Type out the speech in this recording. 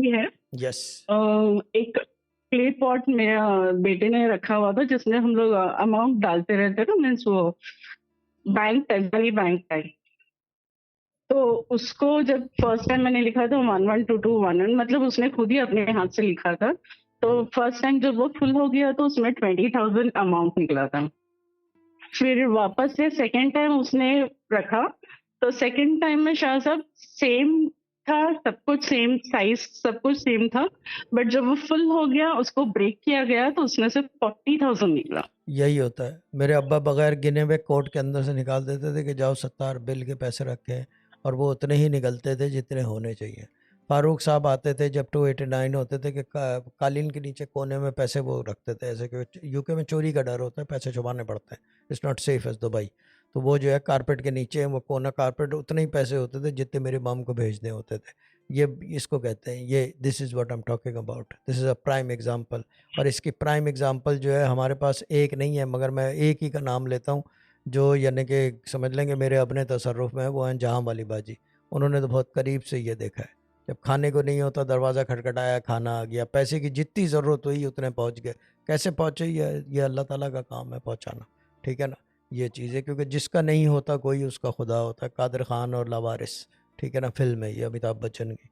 भी है। यस। एक क्ले पॉट मेरा बेटे ने रखा हुआ था जिसमें हम लोग अमाउंट डालते रहते ना, मीन्स वो bank type, money bank type. तो उसको जब फर्स्ट टाइम मैंने लिखा था 112211, मतलब उसने खुद ही अपने हाथ से लिखा था। तो फर्स्ट टाइम जब वो फुल हो गया तो उसमें 20,000 अमाउंट निकला था। फिर वापस से सेकंड टाइम उसने रखा, तो सेकंड टाइम में शाह साहब सेम था, सब कुछ सेम साइज़, सब कुछ सेम था। बट जब वो फुल हो गया, उसको ब्रेक किया गया तो उसमें से 40,000 निकला। यही होता है। मेरे अब्बा बगैर गिने हुए कोट के अंदर से निकाल देते थे कि जाओ सत्तार बिल के पैसे रखे हैं, और वो उतने ही निकलते थे जितने होने चाहिए। फारूक साहब आते थे जब 289 होते थे कि कालीन के नीचे कोने में पैसे वो रखते थे, ऐसे कि यूके में चोरी का डर होता है, पैसे छुपाने पड़ते हैं, it's not safe as Dubai. तो वो जो है कारपेट के नीचे वो कोना कारपेट, उतने ही पैसे होते थे जितने मेरे माम को भेजने होते थे। ये इसको कहते हैं, ये this is what I am talking about, this is a prime example. और इसकी प्राइम एग्जांपल जो है हमारे पास एक नहीं है, मगर मैं एक ही का नाम लेता हूँ, जो यानी कि समझ लेंगे मेरे अपने तसर्रुफ़ में है, वो हैं जहाँ वाली बाजी। उन्होंने तो बहुत करीब से ये देखा है, जब खाने को नहीं होता दरवाज़ा खटखटाया, खाना आ गया, पैसे की जितनी ज़रूरत हुई उतने पहुँच गए। कैसे पहुँचे, ये अल्लाह ताला का काम है पहुँचाना, ठीक है ना। ये चीज़ है, क्योंकि जिसका नहीं होता कोई उसका खुदा होता है। कादर ख़ान और लावारिस, ठीक है ना, फिल्म है ये अमिताभ बच्चन की।